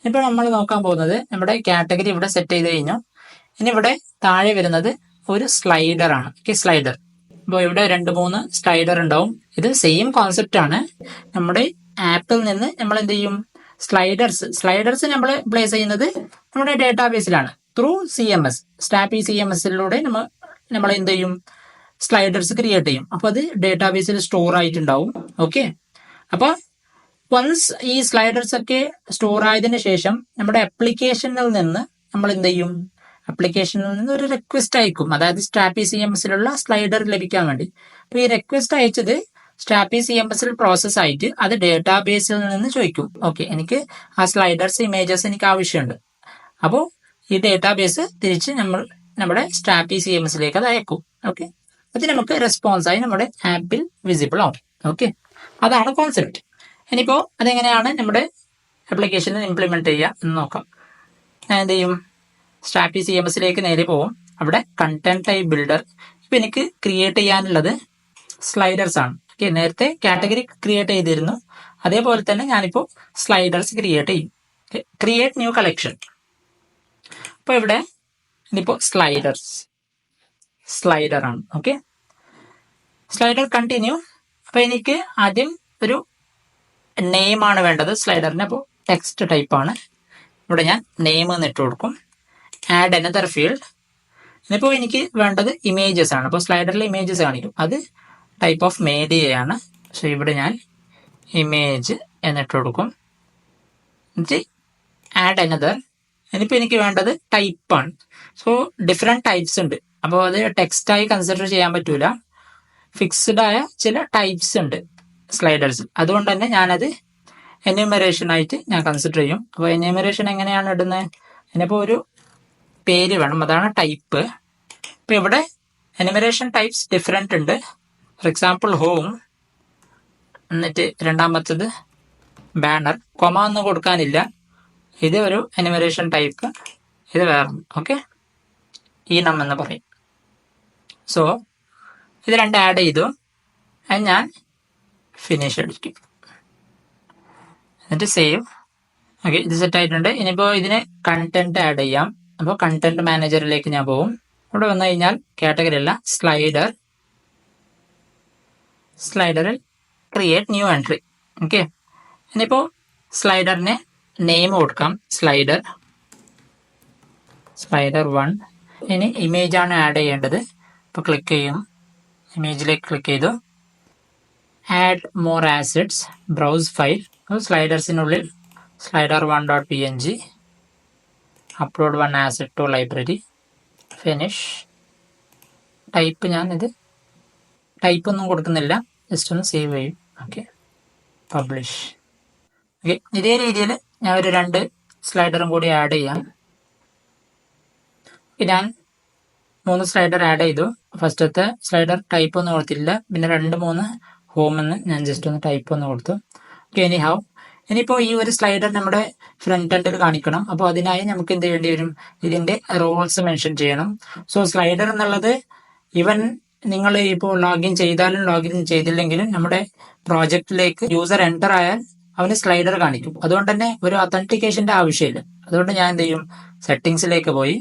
ഇപ്പോൾ നമ്മൾ നോക്കാൻ പോകുന്നത് നമ്മുടെ കാറ്റഗറി ഇവിടെ സെറ്റ് ചെയ്ത് കഴിഞ്ഞു. ഇനി ഇവിടെ താഴെ വരുന്നത് ഒരു സ്ലൈഡർ ആണ്. സ്ലൈഡർ. അപ്പോൾ ഇവിടെ 2-3 സ്ലൈഡർ ഉണ്ടാവും. ഇത് സെയിം കോൺസെപ്റ്റ് ആണ്. നമ്മുടെ ആപ്പിൽ നിന്ന് നമ്മൾ എന്ത് ചെയ്യും, സ്ലൈഡേഴ്സ് നമ്മൾ പ്ലേസ് ചെയ്യുന്നത് നമ്മുടെ ഡേറ്റാബേസിലാണ് ത്രൂ CMS, സ്റ്റാപ്പി CMSലൂടെ നമ്മൾ എന്ത് ചെയ്യും, സ്ലൈഡേഴ്സ് ക്രിയേറ്റ് ചെയ്യും. അപ്പോൾ അത് ഡേറ്റാബേസിൽ സ്റ്റോർ ആയിട്ടുണ്ടാവും. ഓക്കെ, അപ്പോൾ വൺസ് ഈ സ്ലൈഡേഴ്സ് ഒക്കെ സ്റ്റോർ ആയതിനു ശേഷം നമ്മുടെ ആപ്ലിക്കേഷനിൽ നിന്ന് നമ്മൾ എന്ത് ചെയ്യും, ആപ്ലിക്കേഷനിൽ നിന്ന് ഒരു റിക്വസ്റ്റ് അയക്കും. അതായത് സ്റ്റാപ്പി CMSലുള്ള സ്ലൈഡർ ലഭിക്കാൻ വേണ്ടി. അപ്പോൾ ഈ റിക്വസ്റ്റ് അയച്ചത് സ്റ്റാപ്പി CMSൽ പ്രോസസ് ആയിട്ട് അത് ഡേറ്റാബേസിൽ നിന്ന് ചോദിക്കും. ഓക്കെ, എനിക്ക് ആ സ്ലൈഡേഴ്സ് ഇമേജസ് എനിക്ക് ആവശ്യമുണ്ട്. അപ്പോൾ ഈ ഡേറ്റാബേസ് തിരിച്ച് നമ്മുടെ സ്റ്റാപ്പി CMSലേക്ക് അത് അയക്കും. ഓക്കെ, അത് നമുക്ക് റെസ്പോൺസായി നമ്മുടെ ആപ്പിൽ വിസിബിൾ ആവും. ഓക്കെ, അതാണ് കോൺസെപ്റ്റ്. ഇനിയിപ്പോൾ അതെങ്ങനെയാണ് നമ്മുടെ ആപ്ലിക്കേഷനിൽ ഇംപ്ലിമെന്റ് ചെയ്യുക എന്ന് നോക്കാം. ഞാൻ എന്ത് ചെയ്യും, സ്റ്റാപ്പി CMSലേക്ക് നേരെ പോകും. അവിടെ കണ്ടന്റ് ടൈപ്പ് ബിൽഡർ. ഇപ്പം എനിക്ക് ക്രിയേറ്റ് ചെയ്യാനുള്ളത് സ്ലൈഡേഴ്സ് ആണ്. ഓക്കെ, നേരത്തെ കാറ്റഗറി ക്രിയേറ്റ് ചെയ്തിരുന്നു. അതേപോലെ തന്നെ ഞാനിപ്പോൾ സ്ലൈഡേഴ്സ് ക്രിയേറ്റ് ചെയ്യും. Create new collection. അപ്പോൾ ഇവിടെ ഇനിയിപ്പോൾ സ്ലൈഡർ ആണ്. Okay, slider continue. അപ്പോൾ എനിക്ക് ആദ്യം ഒരു നെയിം ആണ് വേണ്ടത് സ്ലൈഡറിന്. അപ്പോൾ ടെക്സ്റ്റ് ടൈപ്പ് ആണ്. ഇവിടെ ഞാൻ നെയിം എന്ന് ഇട്ട് കൊടുക്കും. Add another field. ഇനിയിപ്പോൾ എനിക്ക് വേണ്ടത് ഇമേജസ് ആണ്. അപ്പോൾ സ്ലൈഡറിൽ ഇമേജസ് കാണിക്കും. അത് ടൈപ്പ് ഓഫ് മീഡിയയാണ്. സോ ഇവിടെ ഞാൻ ഇമേജ് എന്നിട്ട് കൊടുക്കും. എന്നിട്ട് ആഡ് അനദർ. ഇനിയിപ്പോൾ എനിക്ക് വേണ്ടത് ടൈപ്പാണ്. സോ ഡിഫറെൻറ്റ് ടൈപ്സ് ഉണ്ട്. അപ്പോൾ അത് ടെക്സ്റ്റായി കൺസിഡർ ചെയ്യാൻ പറ്റൂല. ഫിക്സ്ഡ് ആയ ചില ടൈപ്സ് ഉണ്ട് സ്ലൈഡേഴ്സിൽ. അതുകൊണ്ട് തന്നെ ഞാനത് എന്യൂമറേഷൻ ആയിട്ട് ഞാൻ കൺസിഡർ ചെയ്യും. അപ്പോൾ എന്യൂമറേഷൻ എങ്ങനെയാണ് ഇടുന്നത്, ഇനിയിപ്പോൾ ഒരു പേര് വേണം, അതാണ് ടൈപ്പ്. ഇപ്പം ഇവിടെ എന്യൂമറേഷൻ ടൈപ്സ് ഡിഫറെൻ്റ് ഉണ്ട്. ഫോർ എക്സാമ്പിൾ ഹോം, എന്നിട്ട് രണ്ടാമത്തത് ബാനർ. കൊമ ഒന്നും കൊടുക്കാനില്ല. ഇത് ഒരു എന്യൂമറേഷൻ ടൈപ്പ്, ഇത് വേറെ. ഓക്കെ, ഈണം എന്ന് പറയും. സോ ഇത് രണ്ട് ആഡ് ചെയ്തു. അത് ഞാൻ ഫിനിഷ് അടിക്കും. എന്നിട്ട് സേവ്. ഓക്കെ, ഇത് സെറ്റ് ആയിട്ടുണ്ട്. ഇനിയിപ്പോൾ ഇതിന് കണ്ടന്റ് ആഡ് ചെയ്യാം. അപ്പോൾ കണ്ടന്റ് മാനേജറിലേക്ക് ഞാൻ പോകും. ഇവിടെ വന്നു കഴിഞ്ഞാൽ കാറ്റഗറി അല്ല, സ്ലൈഡറിൽ ക്രിയേറ്റ് ന്യൂ എൻട്രി. ഓക്കെ, ഇനിയിപ്പോൾ സ്ലൈഡറിന് നെയിം കൊടുക്കാം. സ്ലൈഡർ 1. ഇനി ഇമേജ് ആണ് ആഡ് ചെയ്യേണ്ടത്. അപ്പോൾ ക്ലിക്ക് ചെയ്യും, ഇമേജിലേക്ക് ക്ലിക്ക് ചെയ്തു. Add more assets, browse file. സ്ലൈഡേഴ്സിനുള്ളിൽ slider1.png, upload 1 asset to library, finish. Type ഞാനിത് ടൈപ്പൊന്നും കൊടുക്കുന്നില്ല, ജസ്റ്റ് ഒന്ന് സേവ് ചെയ്യും. Okay, publish. ഓക്കെ, ഇതേ രീതിയിൽ ഞാൻ ഒരു 2 സ്ലൈഡറും കൂടി ആഡ് ചെയ്യാം. ഞാൻ 3 സ്ലൈഡർ ആഡ് ചെയ്തു. ഫസ്റ്റത്തെ സ്ലൈഡർ ടൈപ്പ് ഒന്നും കൊടുത്തില്ല. പിന്നെ 2-3 ഹോമെന്ന് ഞാൻ ജസ്റ്റ് ഒന്ന് ടൈപ്പ് ഒന്ന് കൊടുത്തു. ഓക്കെ, ഇനിയിപ്പോൾ ഈ ഒരു സ്ലൈഡർ നമ്മുടെ ഫ്രണ്ട് എൻഡിൽ കാണിക്കണം. അപ്പോൾ അതിനായി നമുക്ക് എന്ത് ചെയ്യേണ്ടി വരും, ഇതിന്റെ റോൾസ് മെൻഷൻ ചെയ്യണം. സോ സ്ലൈഡർ എന്നുള്ളത് ഈവൻ നിങ്ങൾ ഇപ്പോൾ ലോഗിൻ ചെയ്താലും ലോഗിൻ ചെയ്തില്ലെങ്കിലും നമ്മുടെ പ്രോജക്റ്റിലേക്ക് യൂസർ എൻ്റർ ആയാൽ അവന് സ്ലൈഡർ കാണിക്കും. അതുകൊണ്ട് തന്നെ ഒരു ഒത്തന്റിക്കേഷന്റെ ആവശ്യമില്ല. അതുകൊണ്ട് ഞാൻ എന്ത് ചെയ്യും, സെറ്റിംഗ്സിലേക്ക് പോയി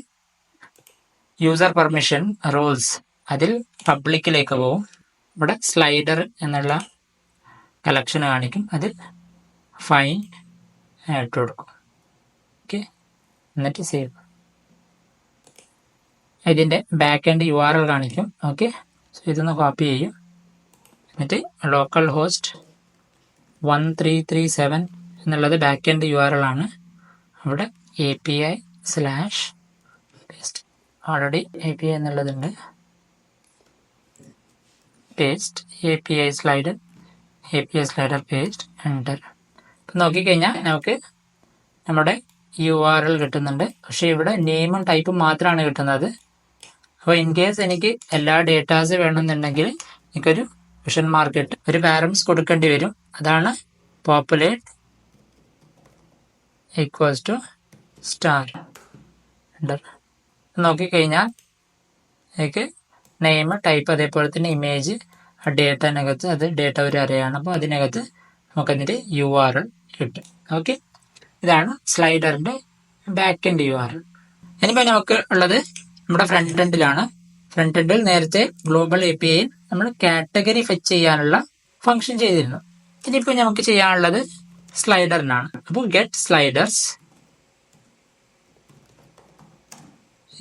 യൂസർ പെർമിഷൻ റോൾസ്, അതിൽ പബ്ലിക്കിലേക്ക് പോകും. ഇവിടെ സ്ലൈഡർ എന്നുള്ള കളക്ഷൻ കാണിക്കും. അതിൽ ഫൈൻ ഇട്ട് കൊടുക്കും. ഓക്കെ, എന്നിട്ട് സേവ്. ഇതിൻ്റെ ബാക്ക് എൻഡ് URL കാണിക്കും. ഓക്കെ, സോ ഇതൊന്ന് കോപ്പി ചെയ്യും. എന്നിട്ട് ലോക്കൽ ഹോസ്റ്റ് 1337 എന്നുള്ളത് ബാക്ക് എൻഡ് URL ആണ്. അവിടെ API/പേസ്റ്റ്. ഓൾറെഡി API എന്നുള്ളതുണ്ട്. Paste API slider paste, enter. ഇപ്പം നോക്കിക്കഴിഞ്ഞാൽ നമുക്ക് നമ്മുടെ URL കിട്ടുന്നുണ്ട്. പക്ഷേ ഇവിടെ നെയിമും ടൈപ്പും മാത്രമാണ് കിട്ടുന്നത്. അപ്പോൾ ഇൻ കേസ് എനിക്ക് എല്ലാ ഡേറ്റാസ് വേണമെന്നുണ്ടെങ്കിൽ എനിക്കൊരു ക്വസ്റ്റ്യൻ മാർക്ക് ഇട്ട് ഒരു പാരംസ് കൊടുക്കേണ്ടി വരും. അതാണ് പോപ്പുലേറ്റ് =* എൻ്റർ. നോക്കിക്കഴിഞ്ഞാൽ എനിക്ക് നെയിം, ടൈപ്പ്, അതേപോലെ തന്നെ ഇമേജ്, ഡേറ്റനകത്ത് അത് ഡേറ്റ ഒരു അറയാണ്. അപ്പോൾ അതിനകത്ത് നമുക്ക് അതിൻ്റെ URL കിട്ടും. ഓക്കെ, ഇതാണ് സ്ലൈഡറിന്റെ ബാക്ക് എൻഡ് URL. ഇനിയിപ്പോൾ നമുക്ക് ഉള്ളത് നമ്മുടെ ഫ്രണ്ട് എൻഡിലാണ്. ഫ്രണ്ട് എൻഡിൽ നേരത്തെ ഗ്ലോബൽ APIയിൽ നമ്മൾ കാറ്റഗറി ഫെച്ച് ചെയ്യാനുള്ള ഫംഗ്ഷൻ ചെയ്തിരുന്നു. ഇനിയിപ്പോൾ നമുക്ക് ചെയ്യാനുള്ളത് സ്ലൈഡറിനാണ്. അപ്പോൾ ഗെറ്റ് സ്ലൈഡേഴ്സ്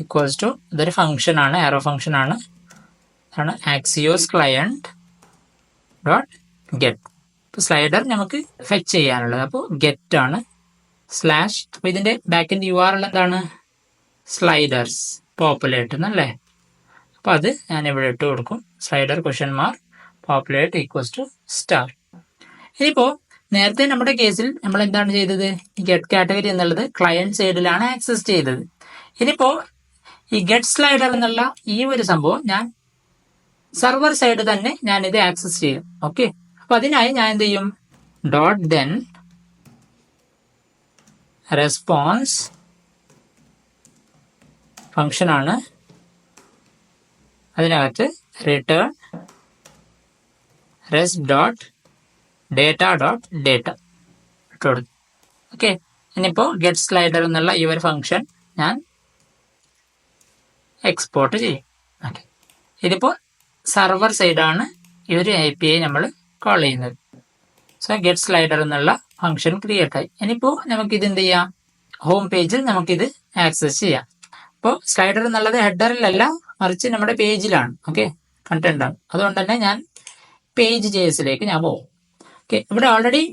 ഈക്വൽസ് ടു, ഇതൊരു ഫംഗ്ഷൻ ആണ്, ആരോ ഫംഗ്ഷൻ ആണ്, ആണ് ആക്സിയോസ് ക്ലയന്റ് ഡോട്ട് ഗെറ്റ്. ഇപ്പോൾ സ്ലൈഡർ നമുക്ക് ഫെച്ച് ചെയ്യാനുള്ളത്, അപ്പോൾ ഗെറ്റ് ആണ് സ്ലാഷ്. അപ്പോൾ ഇതിന്റെ ബാക്ക് എൻഡ് URL എന്താണ്? സ്ലൈഡേഴ്സ് പോപ്പുലേറ്റ് എന്നല്ലേ. അപ്പോൾ അത് ഞാൻ ഇവിടെ ഇട്ട് കൊടുക്കും. Slider !, populate equals to star. ഇനിയിപ്പോൾ നേരത്തെ നമ്മുടെ കേസിൽ നമ്മൾ എന്താണ് ചെയ്തത്? ഈ ഗെറ്റ് കാറ്റഗറി എന്നുള്ളത് ക്ലയന്റ് സൈഡിലാണ് ആക്സസ് ചെയ്തത്. ഇനിയിപ്പോൾ ഈ ഗെറ്റ് സ്ലൈഡർ എന്നുള്ള ഈ ഒരു സംഭവം ഞാൻ സെർവർ സൈഡ് തന്നെ ഞാൻ ഇത് ആക്സസ് ചെയ്യും. ഓക്കെ, അപ്പൊ അതിനായി ഞാൻ എന്ത് ചെയ്യും? ഡോട്ട് ദെൻ റെസ്പോൺസ് ഫംഗ്ഷൻ ആണ്, അതിനകത്ത് return res dot data dot data ഇട്ട് കൊടുത്തു. ഓക്കെ, ഇനിയിപ്പോൾ ഗെറ്റ് സ്ലൈഡർ എന്നുള്ള ഈ ഒരു ഫംഗ്ഷൻ ഞാൻ എക്സ്പോർട്ട് ചെയ്യും. ഓക്കെ, ഇതിപ്പോൾ സർവർ സൈഡാണ് ഈ ഒരു API നമ്മൾ കോൾ ചെയ്യുന്നത്. സോ ഗെറ്റ് സ്ലൈഡർ എന്നുള്ള ഫംഗ്ഷൻ ക്രിയേറ്റ് ആയി. ഇനിയിപ്പോൾ നമുക്കിത് എന്ത് ചെയ്യാം? ഹോം പേജിൽ നമുക്കിത് ആക്സസ് ചെയ്യാം. അപ്പോൾ സ്ലൈഡർ എന്നുള്ളത് ഹെഡറിലല്ല, മറിച്ച് നമ്മുടെ പേജിലാണ്. ഓക്കെ, കണ്ടന്റ് ആണ്. അതുകൊണ്ട് തന്നെ ഞാൻ പേജ് JS ഞാൻ പോകും. ഓക്കെ, ഇവിടെ ഓൾറെഡി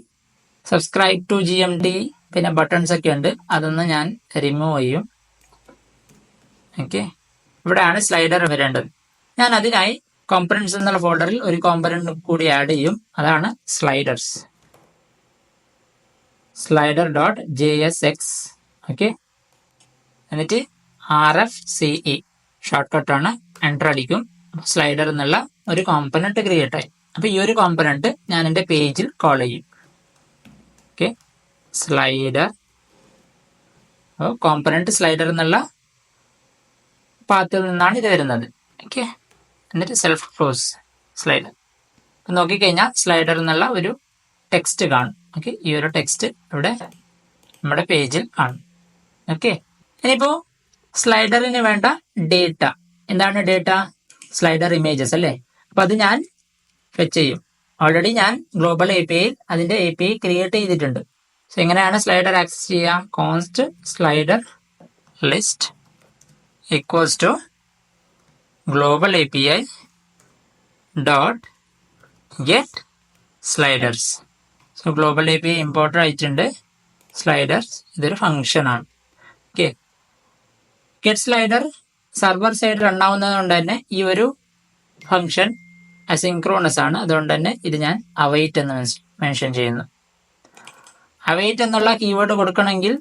സബ്സ്ക്രൈബ് ടു GMT പിന്നെ ബട്ടൺസ് ഒക്കെ ഉണ്ട്, അതൊന്ന് ഞാൻ റിമൂവ് ചെയ്യും. ഓക്കെ, ഇവിടെയാണ് സ്ലൈഡർ വരേണ്ടത്. ഞാൻ അതിനായി കോമ്പണൻസ് എന്നുള്ള ഫോൾഡറിൽ ഒരു കോമ്പണന്റ് കൂടി ആഡ് ചെയ്യും, അതാണ് sliders. Slider dot JSX. Okay, എന്നിട്ട് RFCE ഷോർട്ട് കട്ടാണ്, എൻ്റർ അടിക്കും. സ്ലൈഡർ എന്നുള്ള ഒരു കോമ്പണന്റ് ക്രിയേറ്റ് ആയി. അപ്പൊ ഈ ഒരു കോമ്പണന്റ് ഞാൻ എൻ്റെ പേജിൽ കോൾ ചെയ്യും. ഓക്കെ, സ്ലൈഡർ കോമ്പണന്റ് സ്ലൈഡർ എന്നുള്ള പാത്തിൽ നിന്നാണ് ഇത് വരുന്നത്. ഓക്കെ, എന്നിട്ട് സെൽഫ് ക്ലോസ് സ്ലൈഡർ. അപ്പം നോക്കിക്കഴിഞ്ഞാൽ സ്ലൈഡർ എന്നുള്ള ഒരു ടെക്സ്റ്റ് കാണും. ഓക്കെ, ഈ ഒരു ടെക്സ്റ്റ് ഇവിടെ നമ്മുടെ പേജിൽ കാണും. ഓക്കെ, ഇനിയിപ്പോൾ സ്ലൈഡറിന് വേണ്ട ഡേറ്റ എന്താണ്? ഡേറ്റ സ്ലൈഡർ ഇമേജസ് അല്ലേ. അപ്പം അത് ഞാൻ ഫെച്ച് ചെയ്യും. ഓൾറെഡി ഞാൻ ഗ്ലോബൽ APIയിൽ അതിൻ്റെ API ക്രിയേറ്റ് ചെയ്തിട്ടുണ്ട്. സോ എങ്ങനെയാണ് സ്ലൈഡർ ആക്സസ് ചെയ്യുക? Const slider list equals to global API dot get sliders. So global API importer ആയിട്ടുണ്ട്. സ്ലൈഡേഴ്സ് ഇതൊരു ഫംഗ്ഷൻ ആണ്. Okay, get slider server side run ആവുന്നത് കൊണ്ട് തന്നെ ഈ ഒരു ഫംഗ്ഷൻ അസിൻക്രോണസ് ആണ്. അതുകൊണ്ട് തന്നെ ഇത് ഞാൻ അവൈറ്റ് എന്ന് മെൻഷൻ ചെയ്യുന്നു. അവൈറ്റ് എന്നുള്ള കീവേഡ് കൊടുക്കണമെങ്കിൽ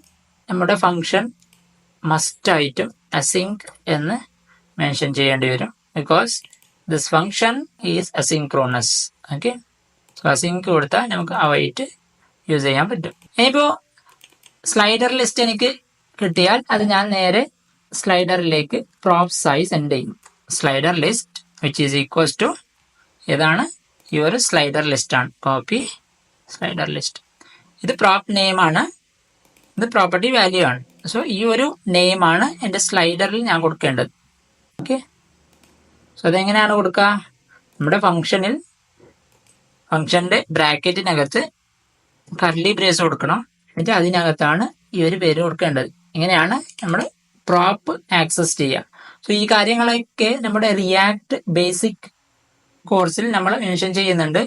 നമ്മുടെ ഫംഗ്ഷൻ മസ്റ്റായിട്ടും അസിങ്ക് എന്ന് മെൻഷൻ ചെയ്യേണ്ടി വരും. Because this function is asynchronous. Okay, so async കൊടുത്താൽ നമുക്ക് അവൈറ്റ് യൂസ് ചെയ്യാൻ പറ്റും. ഇനിയിപ്പോൾ സ്ലൈഡർ ലിസ്റ്റ് എനിക്ക് കിട്ടിയാൽ അത് ഞാൻ നേരെ സ്ലൈഡറിലേക്ക് പ്രോപ്പ് സൈസ് സെൻഡ് ചെയ്യും. Slider list which is equals to ഏതാണ്? ഈ ഒരു സ്ലൈഡർ ലിസ്റ്റ് ആണ്. Copy slider list. ഇത് പ്രോപ്പ് നെയിം ആണ്, ഇത് പ്രോപ്പർട്ടി വാല്യൂ ആണ്. സോ ഈ ഒരു നെയിം ആണ് എൻ്റെ സ്ലൈഡറിൽ ഞാൻ കൊടുക്കേണ്ടത്. ഓക്കെ, സോ അതെങ്ങനെയാണ് കൊടുക്കുക? നമ്മുടെ ഫംഗ്ഷൻ്റെ ബ്രാക്കറ്റിനകത്ത് കർലി ബ്രേസ് കൊടുക്കണം. എന്നിട്ട് അതിനകത്താണ് ഈ ഒരു പേര് കൊടുക്കേണ്ടത്. ഇങ്ങനെയാണ് നമ്മൾ പ്രോപ്പ് ആക്സസ് ചെയ്യുക. സോ ഈ കാര്യങ്ങളൊക്കെ നമ്മുടെ റിയാക്ട് ബേസിക് കോഴ്സിൽ നമ്മൾ മെൻഷൻ ചെയ്യുന്നുണ്ട്.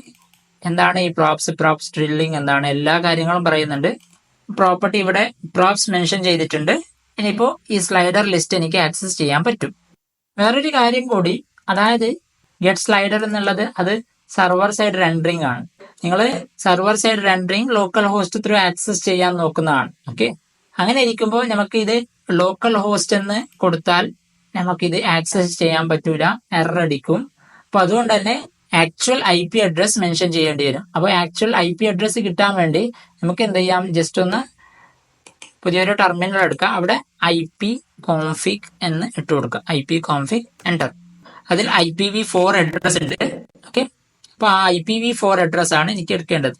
എന്താണ് ഈ പ്രോപ്സ് ഡ്രില്ലിംഗ് എന്താണ്, എല്ലാ കാര്യങ്ങളും പറയുന്നുണ്ട്. പ്രോപ്പർട്ടി ഇവിടെ പ്രോപ്സ് മെൻഷൻ ചെയ്തിട്ടുണ്ട്. ഇനിയിപ്പോൾ ഈ സ്ലൈഡർ ലിസ്റ്റ് എനിക്ക് ആക്സസ് ചെയ്യാൻ പറ്റും. വേറൊരു കാര്യം കൂടി, അതായത് ഗെറ്റ് സ്ലൈഡർ എന്നുള്ളത് അത് സർവർ സൈഡ് റെൻഡറിങ് ആണ്. നിങ്ങൾ server side rendering local host through access ചെയ്യാൻ നോക്കുന്നതാണ്. ഓക്കെ, അങ്ങനെ ഇരിക്കുമ്പോൾ നമുക്ക് ഇത് ലോക്കൽ ഹോസ്റ്റ് എന്ന് കൊടുത്താൽ നമുക്കിത് ആക്സസ് ചെയ്യാൻ പറ്റൂല, എറർ അടിക്കും. അപ്പൊ അതുകൊണ്ട് തന്നെ ആക്ച്വൽ IP അഡ്രസ് മെൻഷൻ ചെയ്യേണ്ടി വരും. അപ്പോൾ ആക്ച്വൽ IP അഡ്രസ് കിട്ടാൻ വേണ്ടി നമുക്ക് എന്ത് ചെയ്യാം? ജസ്റ്റ് ഒന്ന് പുതിയൊരു ടെർമിനൽ എടുക്കുക, അവിടെ ipconfig എന്ന് ഇട്ട് കൊടുക്കുക. ipconfig enter. അതിൽ IPv4 അഡ്രസ് ഉണ്ട്. ഓക്കെ, അപ്പോൾ ആ IPv4 അഡ്രസ് ആണ് എനിക്ക് എടുക്കേണ്ടത്.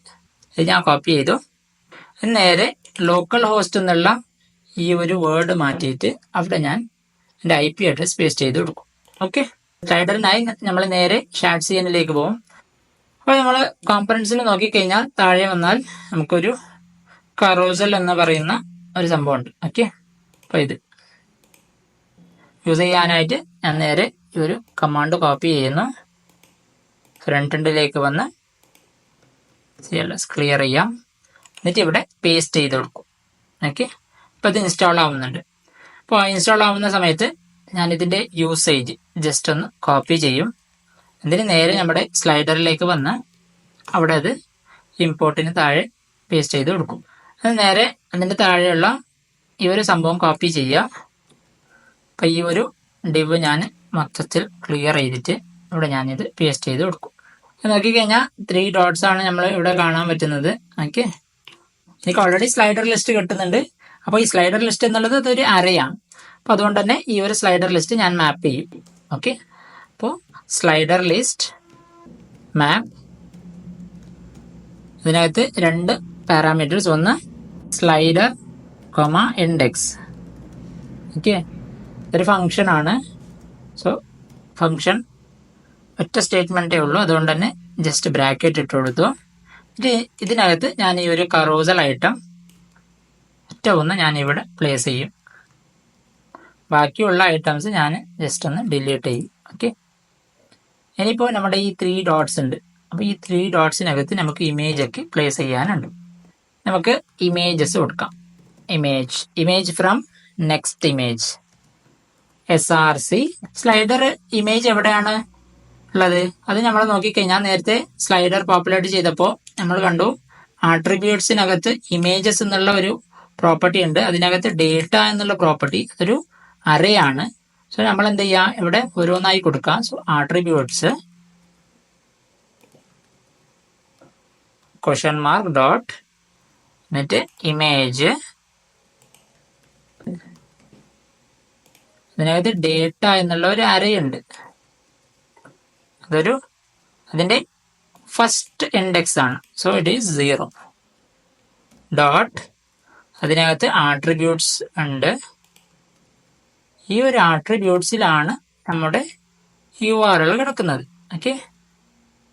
ഇത് ഞാൻ കോപ്പി ചെയ്തു. നേരെ ലോക്കൽ ഹോസ്റ്റ് എന്നുള്ള ഈ ഒരു വേർഡ് മാറ്റിയിട്ട് അവിടെ ഞാൻ എൻ്റെ IP അഡ്രസ് പേസ്റ്റ് ചെയ്ത് കൊടുക്കും. ഓക്കെ, സ്ലൈഡറിനായി നമ്മൾ നേരെ ഷാഡ് CNലേക്ക് പോകും. അപ്പോൾ നമ്മൾ കോമ്പണൻസിൽ നോക്കിക്കഴിഞ്ഞാൽ താഴെ വന്നാൽ നമുക്കൊരു കറോസൽ എന്ന് പറയുന്ന ഒരു സംഭവമുണ്ട്. ഓക്കെ, അപ്പോൾ ഇത് യൂസ് ചെയ്യാനായിട്ട് ഞാൻ നേരെ ഈ ഒരു കമാൻഡ് കോപ്പി ചെയ്യുന്നു. ഫ്രണ്ട് എൻഡിലേക്ക് വന്ന് CLS ക്ലിയർ ചെയ്യാം. എന്നിട്ട് ഇവിടെ പേസ്റ്റ് ചെയ്ത് കൊടുക്കും. ഓക്കെ, അപ്പോൾ ഇത് ഇൻസ്റ്റാൾ ആവുന്നുണ്ട്. അപ്പോൾ ഇൻസ്റ്റാൾ ആവുന്ന സമയത്ത് ഞാനിതിൻ്റെ യൂസേജ് ജസ്റ്റ് ഒന്ന് കോപ്പി ചെയ്യും. ഇതിന് നേരെ നമ്മുടെ സ്ലൈഡറിലേക്ക് വന്ന് അവിടെ അത് ഇമ്പോർട്ടിന് താഴെ പേസ്റ്റ് ചെയ്ത് കൊടുക്കും. അത് നേരെ അതിൻ്റെ താഴെയുള്ള ഈ ഒരു സംഭവം കോപ്പി ചെയ്യുക. അപ്പോൾ ഈ ഒരു ഡിവ് ഞാൻ മൊത്തത്തിൽ ക്ലിയർ ചെയ്തിട്ട് ഇവിടെ ഞാനിത് പേസ്റ്റ് ചെയ്ത് കൊടുക്കും. നോക്കിക്കഴിഞ്ഞാൽ 3 dots ആണ് നമ്മൾ ഇവിടെ കാണാൻ പറ്റുന്നത്. ഓക്കെ, എനിക്ക് ഓൾറെഡി സ്ലൈഡർ ലിസ്റ്റ് കിട്ടുന്നുണ്ട്. അപ്പോൾ ഈ സ്ലൈഡർ ലിസ്റ്റ് എന്നുള്ളത് അതൊരു അറയാണ്. അപ്പോൾ അതുകൊണ്ട് തന്നെ ഈ ഒരു സ്ലൈഡർ ലിസ്റ്റ് ഞാൻ മാപ്പ് ചെയ്യും. ഓക്കെ, അപ്പോൾ സ്ലൈഡർ ലിസ്റ്റ് മാപ്പ്, ഇതിനകത്ത് 2 പാരാമീറ്റേഴ്സ്, ഒന്ന് സ്ലൈഡർ ഇൻഡെക്സ്. ഓക്കെ, ഇതൊരു ഫങ്ഷൻ ആണ്. സോ ഫങ്ഷൻ ഒറ്റ സ്റ്റേറ്റ്മെൻറ്റേ ഉള്ളൂ, അതുകൊണ്ട് തന്നെ ജസ്റ്റ് ബ്രാക്കറ്റ് ഇട്ട് കൊടുത്തു. ഇതിനകത്ത് ഞാൻ ഈ ഒരു കറോസൽ ഐറ്റം ഒറ്റ ഒന്ന് ഞാൻ ഇവിടെ പ്ലേസ് ചെയ്യും. ബാക്കിയുള്ള ഐറ്റംസ് ഞാൻ ജസ്റ്റ് ഒന്ന് ഡിലീറ്റ് ചെയ്യും. ഓക്കെ, ഇനിയിപ്പോൾ നമ്മുടെ ഈ 3 dots ഉണ്ട്. അപ്പോൾ ഈ 3 dotsനകത്ത് നമുക്ക് ഇമേജ് ഒക്കെ പ്ലേസ് ചെയ്യാനുണ്ട്. നമുക്ക് ഇമേജസ് കൊടുക്കാം. Image from next image SRC. Slider image എവിടെയാണ് ഉള്ളത്? അത് നമ്മൾ നോക്കിക്കഴിഞ്ഞാൽ നേരത്തെ സ്ലൈഡർ പോപ്പുലേറ്റ് ചെയ്തപ്പോൾ നമ്മൾ കണ്ടു ആട്രിബ്യൂട്ട്സിനകത്ത് ഇമേജസ് എന്നുള്ള ഒരു പ്രോപ്പർട്ടി ഉണ്ട്. അതിനകത്ത് ഡേറ്റ എന്നുള്ള പ്രോപ്പർട്ടി അതൊരു അറേ ആണ്. സോ നമ്മൾ എന്ത് ചെയ്യുക, ഇവിടെ ഓരോന്നായി കൊടുക്കാം. സോ ആട്രിബ്യൂട്ട്സ് () ഡോട്ട് എന്നിട്ട് ഇമേജ്, ഇതിനകത്ത് ഡേറ്റ എന്നുള്ള ഒരു അറേ ഉണ്ട്. അതിൻ്റെ ഫസ്റ്റ് ഇൻഡെക്സ് ആണ്. സോ ഇറ്റ് ഈസ് 0 ഡോട്ട്, അതിനകത്ത് ആട്രിബ്യൂട്ട്സ് ഉണ്ട്. ഈ ഒരു ആട്രിബ്യൂട്ട്സിലാണ് നമ്മുടെ URL കിടക്കുന്നത്. ഓക്കെ,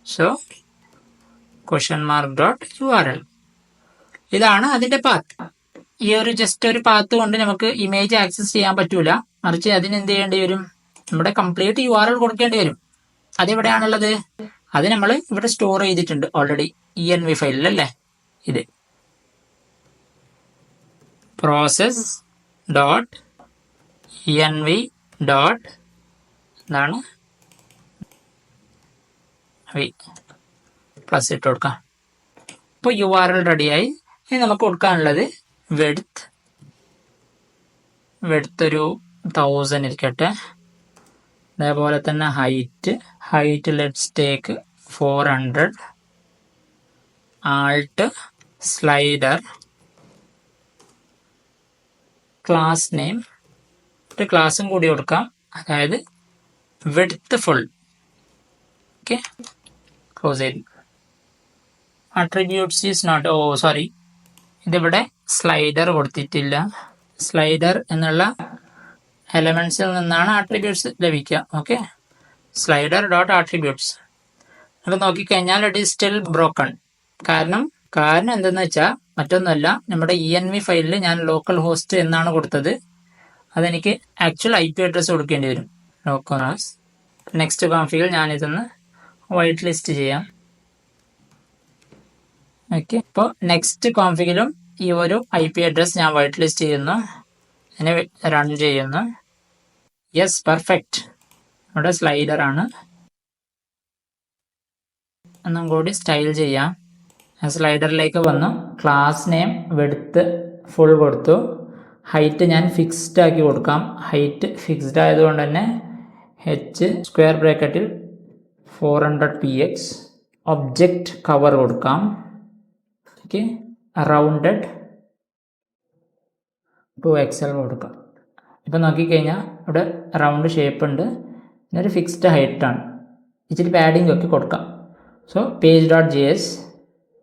സോ () ഡോട്ട് URL, ഇതാണ് അതിൻ്റെ പാത്ത്. ഈ ഒരു ജസ്റ്റ് ഒരു പാത്ത് കൊണ്ട് നമുക്ക് ഇമേജ് ആക്സസ് ചെയ്യാൻ പറ്റൂല, മറിച്ച് അതിനെന്ത് ചെയ്യേണ്ടി വരും, നമ്മുടെ കംപ്ലീറ്റ് URL കൊടുക്കേണ്ടി വരും. അതെവിടെയാണുള്ളത്? അത് നമ്മൾ ഇവിടെ സ്റ്റോർ ചെയ്തിട്ടുണ്ട് ഓൾറെഡി env ഫയലിൽ അല്ലേ. ഇത് പ്രോസസ് ഡോട്ട് env ഡോട്ട് എന്താണ് പ്ലസ് ഇട്ട് കൊടുക്കാം. ഇപ്പോൾ URL റെഡിയായി. ഇനി നമുക്ക് കൊടുക്കാനുള്ളത് വെഡ്ത്ത് ഒരു 1000 ഇരിക്കട്ടെ. അതേപോലെ തന്നെ height let's take 400. Alt slider, class name ഒരു ക്ലാസ്സും കൂടി കൊടുക്കാം, അതായത് വിഡ്ത്ത് ഫുൾ. ഓക്കെ, ക്ലോസ് ചെയ്തു. ആട്രിബ്യൂട്ട്സ് ഈസ് നോട്ട്, സോറി, ഇതിവിടെ സ്ലൈഡർ കൊടുത്തിട്ടില്ല. സ്ലൈഡർ എന്നുള്ള എലമെന്റ്സിൽ നിന്നാണ് ആട്രിബ്യൂട്ട്സ് ലഭിക്കുക. ഓക്കെ, സ്ലൈഡർ ഡോട്ട് ആട്രിബ്യൂട്ട്സ് അത് നോക്കിക്കഴിഞ്ഞാൽ ഇറ്റ് ഈസ് സ്റ്റിൽ ബ്രോക്കൺ. കാരണം എന്തെന്ന് വെച്ചാൽ മറ്റൊന്നുമല്ല, നമ്മുടെ env ഫയലിൽ ഞാൻ ലോക്കൽ ഹോസ്റ്റ് എന്നാണ് കൊടുത്തത്. അതെനിക്ക് ആക്ച്വൽ IP അഡ്രസ്സ് കൊടുക്കേണ്ടി വരും. ലോക്കൽഹോസ്റ്റ് നെക്സ്റ്റ് കോൺഫിഗിൽ ഞാനിതൊന്ന് വൈറ്റ് ലിസ്റ്റ് ചെയ്യാം. ഓക്കെ, ഇപ്പോൾ നെക്സ്റ്റ് കോൺഫിഗിലും ഈ ഒരു IP അഡ്രസ് ഞാൻ വൈറ്റ് ലിസ്റ്റ് ചെയ്യുന്നു, അതിനെ റൺ ചെയ്യുന്നു. Yes, perfect. ഇവിടെ സ്ലൈഡർ ആണ്. ഒന്നും കൂടി സ്റ്റൈൽ ചെയ്യാം. സ്ലൈഡറിലേക്ക് വന്നു, ക്ലാസ് നെയിം വിഡ്ത്ത് ഫുൾ കൊടുത്തു. ഹൈറ്റ് ഞാൻ ഫിക്സ്ഡ് ആക്കി കൊടുക്കാം. ഹൈറ്റ് ഫിക്സ്ഡ് ആയതുകൊണ്ട് തന്നെ സ്ക്വയർ ബ്രാക്കറ്റിൽ 400 px. ഒബ്ജക്റ്റ് കവർ കൊടുക്കാം. ഓക്കെ, റൗണ്ടഡ് 2xl കൊടുക്കാം. ഇപ്പം നോക്കിക്കഴിഞ്ഞാൽ ഇവിടെ റൗണ്ട് ഷേപ്പ് ഉണ്ട്, ഇതൊരു ഫിക്സ്ഡ് ഹൈറ്റാണ്. ഇച്ചിരി പാഡിങ് ഒക്കെ കൊടുക്കാം. സോ page.js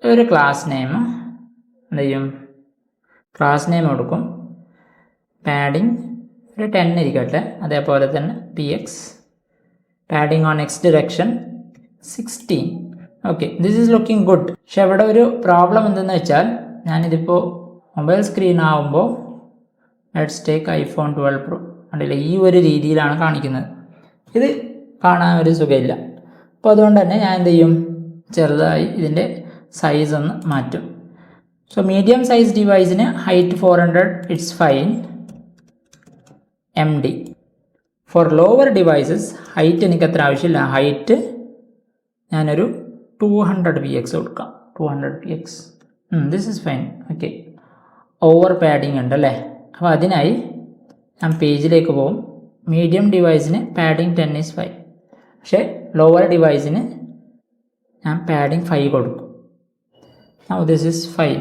ഒരു ക്ലാസ് നെയിം എന്ത് ചെയ്യും, ക്ലാസ് നെയിം കൊടുക്കും. പാഡിങ് ഒരു 10 ഇരിക്കട്ടെ. അതേപോലെ തന്നെ px padding on x direction 16. Okay, this is looking good. പക്ഷെ ഇവിടെ ഒരു പ്രോബ്ലം എന്തെന്ന് വെച്ചാൽ, ഞാനിതിപ്പോൾ മൊബൈൽ സ്ക്രീൻ ആകുമ്പോൾ ലെറ്റ്സ് ടേക്ക് iPhone 12 Pro കണ്ടില്ല, ഈ ഒരു രീതിയിലാണ് കാണിക്കുന്നത്. ഇത് കാണാൻ ഒരു സുഖമില്ല. അപ്പോൾ അതുകൊണ്ട് തന്നെ ഞാൻ എന്ത് ചെയ്യും, ചെറുതായി ഇതിൻ്റെ സൈസ് ഒന്ന് മാറ്റും. സോ മീഡിയം സൈസ് ഡിവൈസിന് height 400 it's fine, MD. For lower devices height എനിക്ക് അത്ര ആവശ്യമില്ല. ഹൈറ്റ് ഞാനൊരു 200 px കൊടുക്കാം. 200 px, this is fine. Okay, over padding ഉണ്ട് അല്ലേ. അപ്പോൾ അതിനായി ഞാൻ പേജിലേക്ക് പോകും. മീഡിയം ഡിവൈസിന് പാഡിങ് 10 ഈസ് 5. പക്ഷേ ലോവർ ഡിവൈസിന് ഞാൻ പാഡിങ് 5 കൊടുക്കും. Now this is 5.